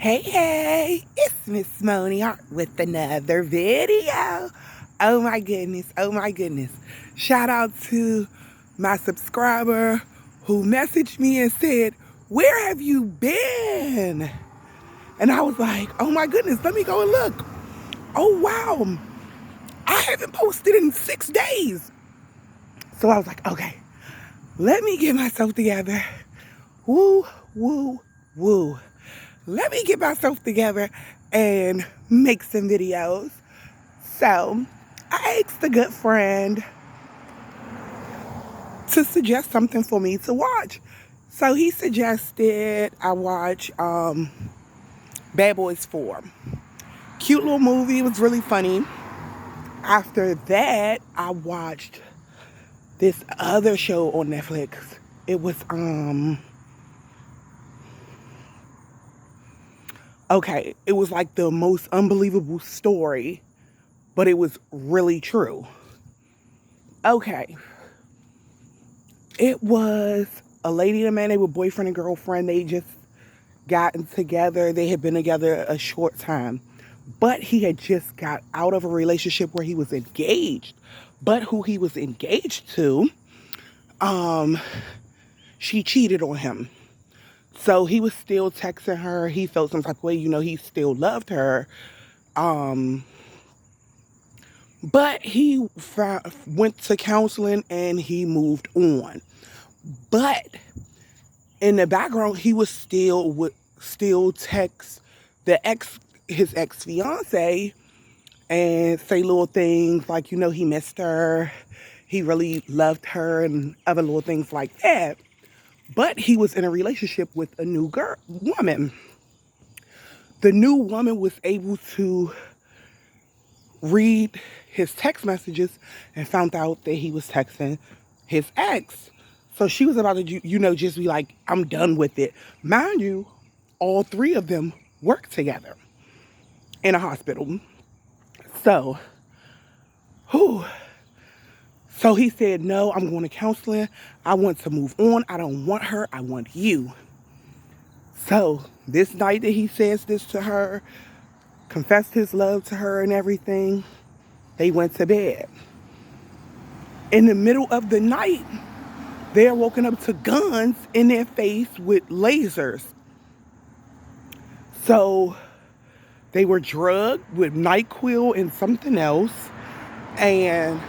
Hey, it's Ms.Moni with another video. Oh my goodness. Shout out to my subscriber who messaged me and said, "Where have you been?" And I was like, oh my goodness, let me go and look. Oh wow, I haven't posted in 6 days. So I was like, okay, let me get myself together. Woo, woo, woo. Let me get myself together and make some videos. So I asked a good friend to suggest something for me to watch. So he suggested I watch Bad Boys 4. Cute little movie. It was really funny. After that, I watched this other show on Netflix. It was okay, it was like the most unbelievable story, but it was really true. Okay. It was a lady and a man. They were boyfriend and girlfriend. They just gotten together. They had been together a short time. But he had just got out of a relationship where he was engaged. But who he was engaged to, she cheated on him. So he was still texting her. He felt some type of way, he still loved her. But he went to counseling and he moved on. But in the background, he was still text his ex fiance and say little things like, he missed her, he really loved her, and other little things like that. But he was in a relationship with a new woman. The new woman was able to read his text messages and found out that he was texting his ex. So she was about to, just be like, I'm done with it. Mind you, all three of them work together in a hospital. So, whew. So he said, no, I'm going to counseling. I want to move on. I don't want her. I want you. So this night that he says this to her, confessed his love to her and everything, they went to bed. In the middle of the night, they're woken up to guns in their face with lasers. So they were drugged with NyQuil and something else, and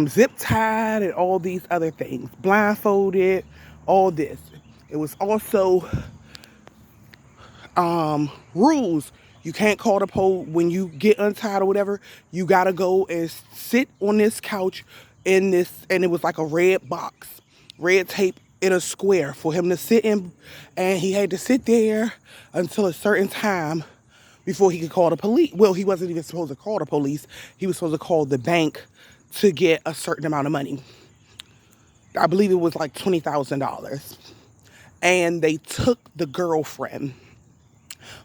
zip tied and all these other things, blindfolded, all this. It was also rules. You can't call the police when you get untied or whatever. You gotta go and sit on this couch in this, and it was like a red box, red tape in a square for him to sit in, and he had to sit there until a certain time before he could call the police. Well, he wasn't even supposed to call the police. He was supposed to call the bank to get a certain amount of money. I believe it was like $20,000. And they took the girlfriend,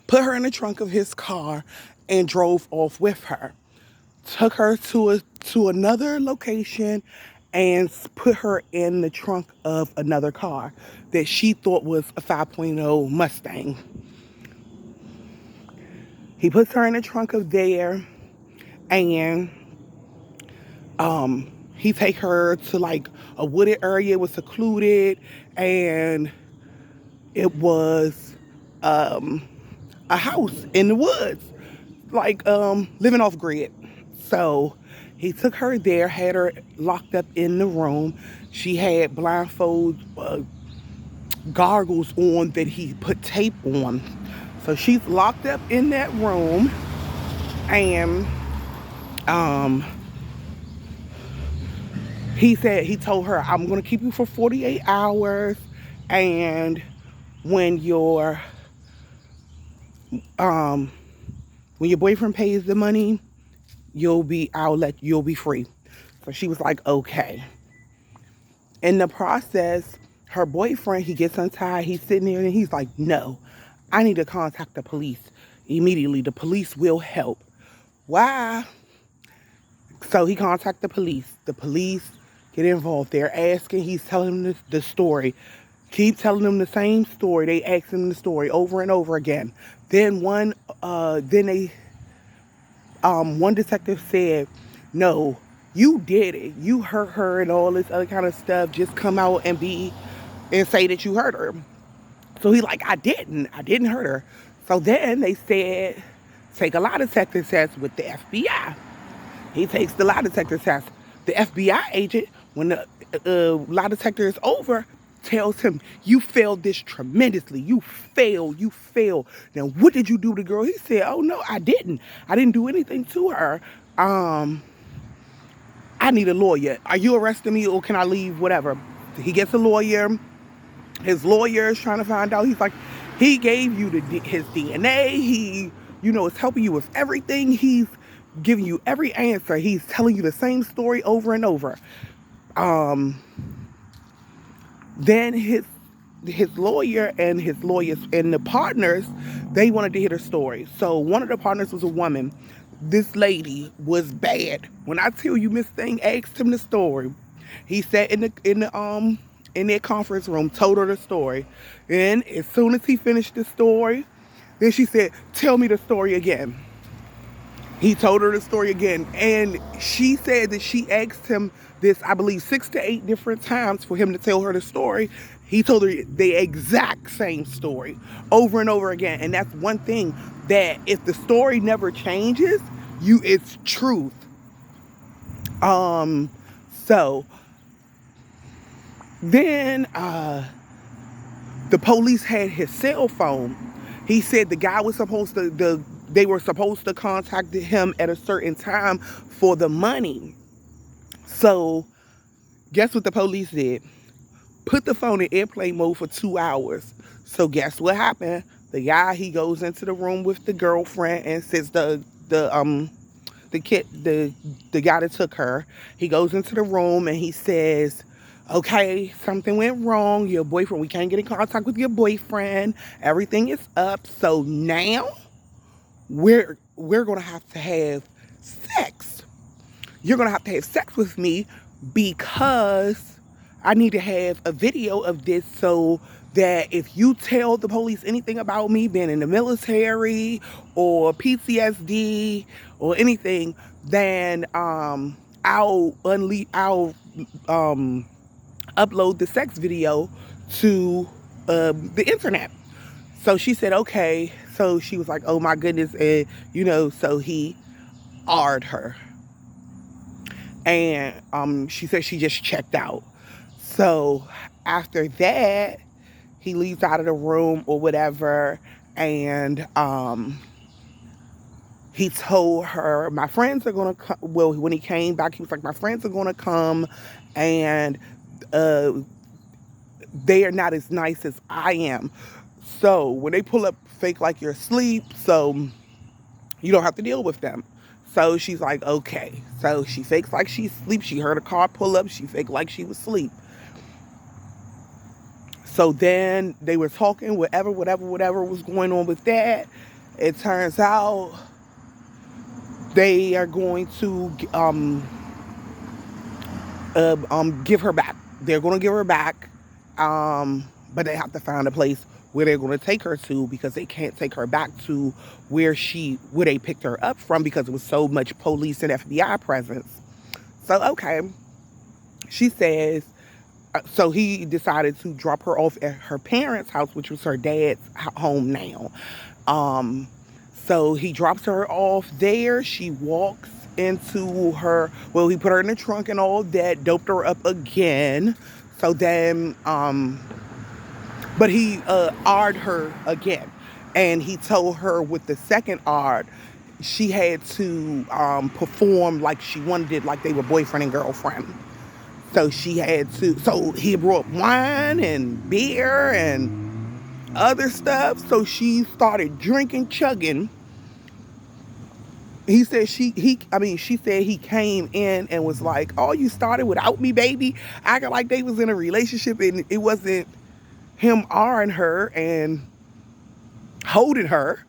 put her in the trunk of his car, and drove off with her. Took her to another location and put her in the trunk of another car that she thought was a 5.0 Mustang. He puts her in the trunk of there, and he take her to like a wooded area. It was secluded, and it was a house in the woods, like living off grid. So he took her there, had her locked up in the room. She had blindfold goggles on that he put tape on. So she's locked up in that room, and he told her, I'm going to keep you for 48 hours, and when your boyfriend pays the money, you'll be free. So she was like, okay. In the process, her boyfriend, he gets untied, he's sitting there, and he's like, no, I need to contact the police immediately. The police will help. Why? So he contacts the police. The police get involved. They're asking, he's telling them the story. Keep telling them the same story. They ask them the story over and over again. Then one detective said, "No, you did it. You hurt her and all this other kind of stuff. Just come out and say that you hurt her." So he like, I didn't hurt her. So then they said, take a lie detector test with the FBI. He takes the lie detector test. The FBI agent, when the lie detector is over, tells him, "You failed this tremendously. You failed. You failed. Now, what did you do to the girl?" He said, "Oh, no, I didn't. I didn't do anything to her. Um, I need a lawyer. Are you arresting me or can I leave? Whatever." He gets a lawyer. His lawyer is trying to find out. He's like, he gave you his DNA. He, is helping you with everything. He's giving you every answer. He's telling you the same story over and over. Then his lawyer and his lawyers and the partners, they wanted to hear the story. So one of the partners was a woman. This lady was bad. When I tell you, Miss Thing asked him the story, he sat in their conference room, told her the story. And as soon as he finished the story, then she said, "Tell me the story again." He told her the story again, and she said that she asked him this, I believe, 6 to 8 different times for him to tell her the story. He told her the exact same story over and over again. And that's one thing, that if the story never changes, it's truth. So then the police had his cell phone. He said the guy was they were supposed to contact him at a certain time for the money. So guess what the police did? Put the phone in airplane mode for 2 hours. So guess what happened? The guy, he goes into the room with the girlfriend and says the guy that took her, he goes into the room and he says, "Okay, something went wrong. Your boyfriend, we can't get in contact with your boyfriend. Everything is up. So now we're gonna have to have sex. You're gonna have to have sex with me because I need to have a video of this so that if you tell the police anything about me being in the military or PTSD or anything, then I'll upload the sex video to the internet." So she said, "Okay." So she was like, "Oh my goodness," and so he R'd her, and she said she just checked out. So after that, he leaves out of the room or whatever, and he told her, "My friends are gonna come." Well, when he came back, he was like, "My friends are gonna come, and uh, they are not as nice as I am. So when they pull up, fake like you're asleep, so you don't have to deal with them." So she's like, "Okay." So she fakes like she's asleep. She heard a car pull up. She faked like she was asleep. So then they were talking, whatever was going on with that. It turns out they are going to give her back. They're going to give her back, but they have to find a place where they're going to take her to, because they can't take her back to where they picked her up from, because there was so much police and FBI presence. So okay, she says. So he decided to drop her off at her parents' house, which was her dad's home now. So he drops her off there. She walks into her, well, he put her in the trunk and all that, doped her up again. So then, but he R'd her again. And he told her with the second R, she had to perform like she wanted it, like they were boyfriend and girlfriend. So so he brought wine and beer and other stuff. So she started drinking, chugging. He said she said he came in and was like, "Oh, you started without me, baby?" Acting like they was in a relationship and it wasn't him R'ing her and holding her.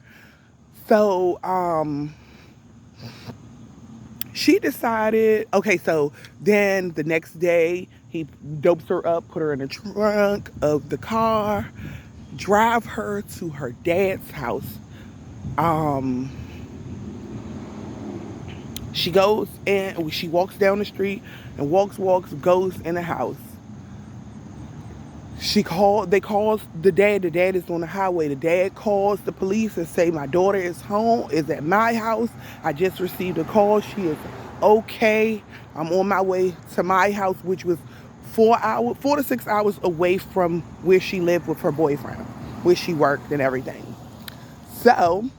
So, she decided, okay, so then the next day He dopes her up, put her in the trunk of the car, drive her to her dad's house. Um, she goes and she walks down the street and walks, goes in the house. They calls the dad. The dad is on the highway. The dad calls the police and say, my daughter is home, is at my house. I just received a call. She is okay. I'm on my way to my house, which was 4 to 6 hours away from where she lived with her boyfriend, where she worked and everything. So,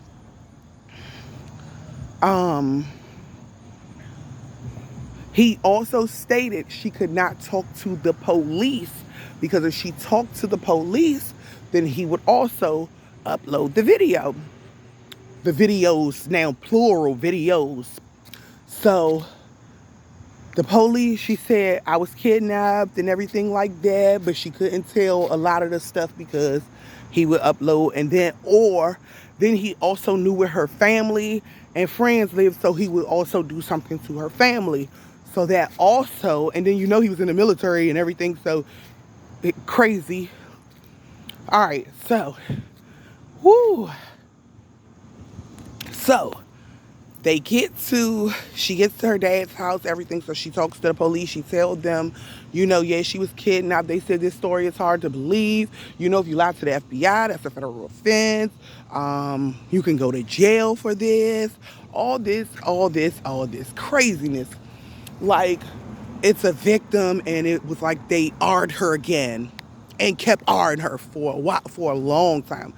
he also stated she could not talk to the police because if she talked to the police, then he would also upload the video. The videos, now plural videos. So the police, she said I was kidnapped and everything like that, but she couldn't tell a lot of the stuff because he would upload. And then he also knew where her family and friends lived, so he would also do something to her family. So that also, and then he was in the military and everything, so crazy. All right, so, So, she gets to her dad's house, everything, so she talks to the police, she tells them, yeah, she was kidnapped. They said this story is hard to believe. If you lie to the FBI, that's a federal offense. You can go to jail for this. All this craziness. Like, it's a victim, and it was like they R-ed her again and kept R-ing her for a long time.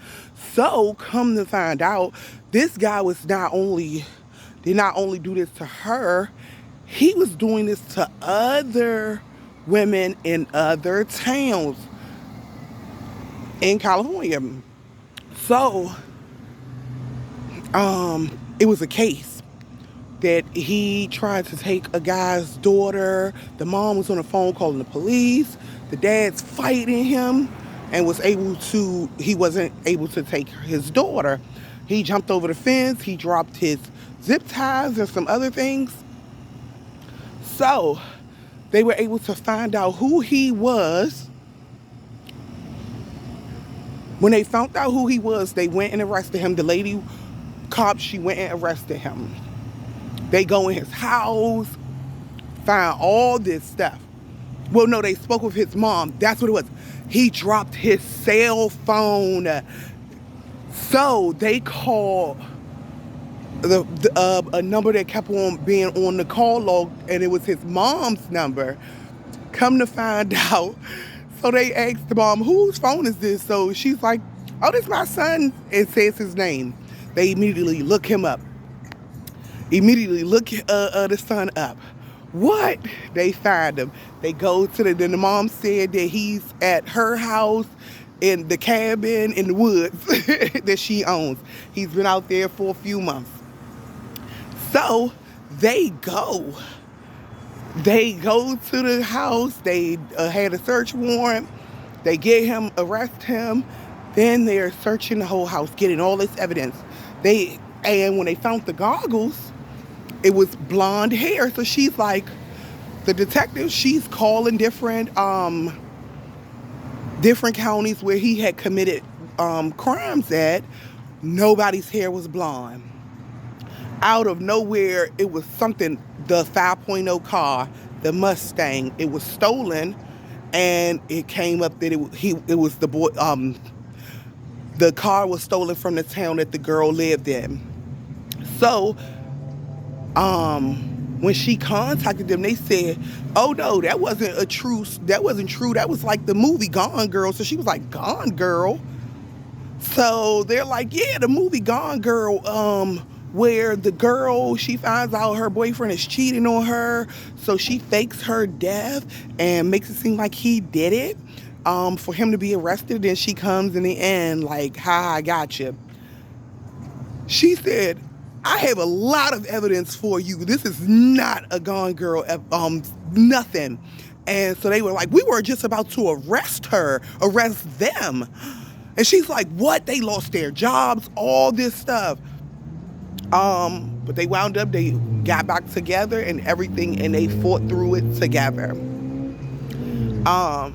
So, come to find out, this guy did not only do this to her, he was doing this to other women in other towns in California. So, it was a case that he tried to take a guy's daughter. The mom was on the phone calling the police. The dad's fighting him and he wasn't able to take his daughter. He jumped over the fence. He dropped his zip ties and some other things. So they were able to find out who he was. When they found out who he was, they went and arrested him. The lady cop, she went and arrested him. They go in his house, find all this stuff. Well, no, they spoke with his mom. That's what it was. He dropped his cell phone. So they called a number that kept on being on the call log, and it was his mom's number. Come to find out, so they asked the mom, whose phone is this? So she's like, oh, this is my son, and says his name. They immediately look him up. The son up. What? They find him. They go to then the mom said that he's at her house in the cabin in the woods that she owns. He's been out there for a few months. So they go to the house. They had a search warrant. They arrest him. Then they're searching the whole house, getting all this evidence. And when they found the goggles, it was blonde hair. So she's like, the detective, she's calling different counties where he had committed crimes at. Nobody's hair was blonde. Out of nowhere, it was something, the 5.0 car, the Mustang, it was stolen, and it came up that it was the boy, the car was stolen from the town that the girl lived in. So, when she contacted them, they said, oh no, that wasn't true. That was like the movie Gone Girl. So she was like, Gone Girl? So they're like, yeah, the movie Gone Girl, where the girl, she finds out her boyfriend is cheating on her. So she fakes her death and makes it seem like he did it, for him to be arrested. Then she comes in the end like, ha, I got you. She said, I have a lot of evidence for you. This is not a Gone Girl, nothing. And so they were like, we were just about to arrest them. And she's like, what? They lost their jobs, all this stuff. But they wound up, they got back together and everything, and they fought through it together. Um,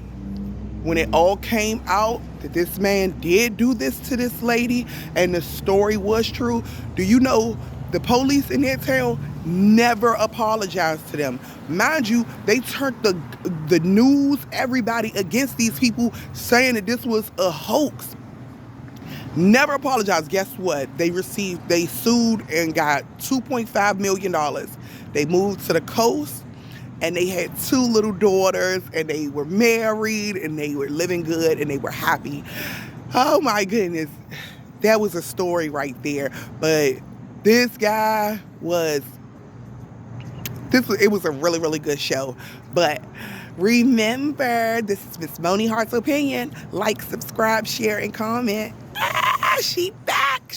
when it all came out that this man did do this to this lady and the story was true, do you know the police in that town never apologized to them? Mind you, they turned the news, everybody against these people, saying that this was a hoax. Never apologized. Guess what? They sued and got $2.5 million. They moved to the coast and they had 2 little daughters and they were married and they were living good and they were happy. Oh my goodness. That was a story right there. But this guy was, it was a really, really good show. But remember, this is Miss Moni Hart's opinion. Like, subscribe, share, and comment. Ah, she back.